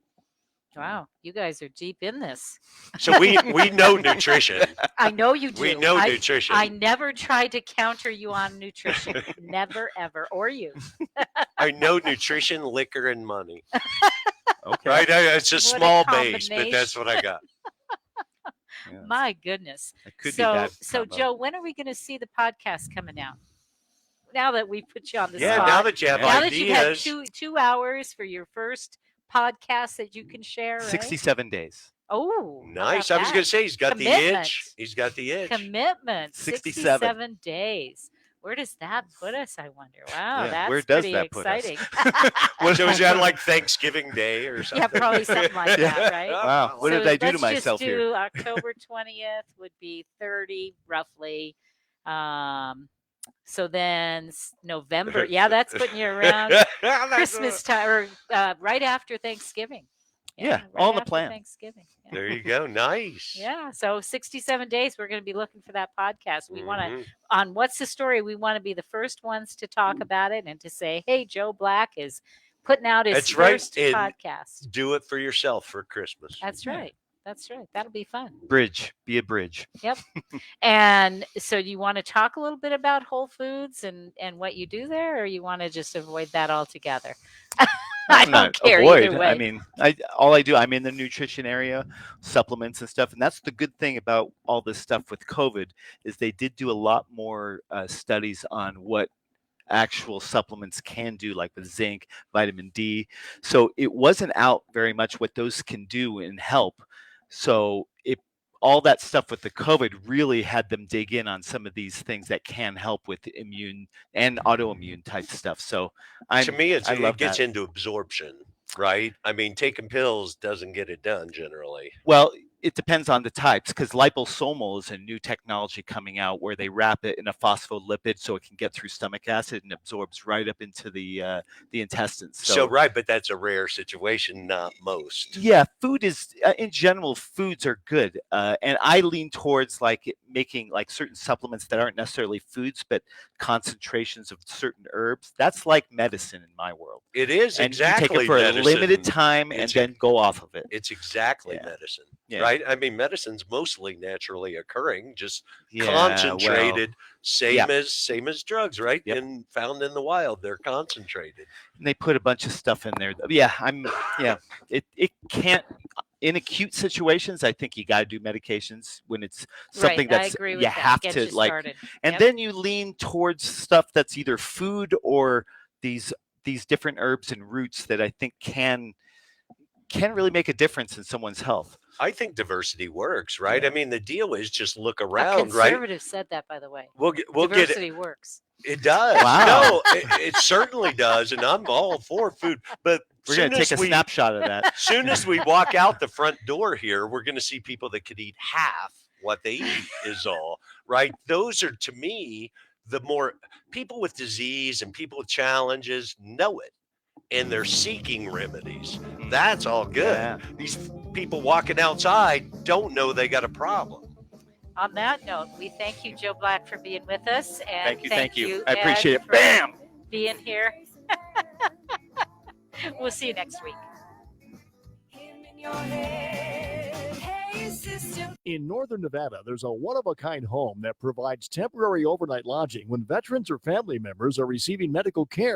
Wow, you guys are deep in this. So we know nutrition. I know you do. We know nutrition. I never tried to counter you on nutrition. Never, ever. Or you. I know nutrition, liquor, and money. Okay. Right? It's a What a small base, but that's what I got. My goodness. It could so, be that so combo. Joe, when are we going to see the podcast coming out? Now that we put you on the Yeah, spot. now that you have now that you've had ideas. two hours for your first podcast that you can share, right? 67 days. Oh, Nice. I was going to say he's got the Commitment. itch. He's got the itch. Commitment. 67. 67 days. Where does that put us, I wonder? Wow, Yeah, that's where does pretty that put us? exciting. So is that like Thanksgiving Day or something? Yeah, probably something like that, right? Wow, what So did I do to let's myself just do here? October 20th would be 30 roughly. So then November, yeah, that's putting you around Christmas time or right after Thanksgiving. Yeah, right all in the after plan. Thanksgiving. Yeah. There you go. Nice. Yeah, so 67 days, we're going to be looking for that podcast. We want Mhm. to, on What's the Story, we want to be the first ones to talk about it and to say, hey, Joe Black is putting out his That's right. first And podcast. do it for yourself for Christmas. That's right. That's right. That'll be fun. Bridge. Be a bridge. Yep. And so you want to talk a little bit about Whole Foods and what you do there, or you want to just avoid that altogether? I don't care avoid. either way. I mean, I'm in the nutrition area, supplements and stuff, and that's the good thing about all this stuff with COVID is they did do a lot more studies on what actual supplements can do, like with zinc, vitamin D. So it wasn't out very much what those can do and help. So all that stuff with the COVID really had them dig in on some of these things that can help with immune and autoimmune type stuff. So To me, it love gets that. into absorption, right? I mean, taking pills doesn't get it done generally. Well, it depends on the types because liposomal is a new technology coming out where they wrap it in a phospholipid so it can get through stomach acid and absorbs right up into the intestines. So right, but that's a rare situation, not most. Yeah, food is in general, foods are good, and I lean towards like making like certain supplements that aren't necessarily foods, but concentrations of certain herbs. That's like medicine in my world. It is And exactly you take it for medicine. a limited time and It's then go off of it. It's exactly Yeah. medicine, Yeah. right? I mean, medicine's mostly naturally occurring, just Yeah, concentrated, well, same yeah. as drugs, right? Yep. And found in the wild, they're concentrated. And they put a bunch of stuff in there. Yeah, it can't in acute situations. I think you got to do medications when it's something Right, I that's agree with you that. have Get to you like, started. and Yep. then you lean towards stuff that's either food or these different herbs and roots that I think can really make a difference in someone's health. I think diversity works, right? Yeah. I mean, the deal is just look A around, right? conservative said that, by the way. We'll get Diversity it. works. It does. Wow. No, it certainly does, and I'm all for food. But We're going to take a snapshot of that. Soon as we walk out the front door here, we're going to see people that could eat half what they eat is all, right? Those are, to me, the more people with disease and people with challenges know it, and they're seeking remedies. That's all good. Yeah. These people walking outside don't know they got a problem. On that note, we thank you, Joe Black, for being with us. And Thank you. I Ed, appreciate it. for Bam! Being here. We'll see you next week. In Northern Nevada, there's a one-of-a-kind home that provides temporary overnight lodging when veterans or family members are receiving medical care.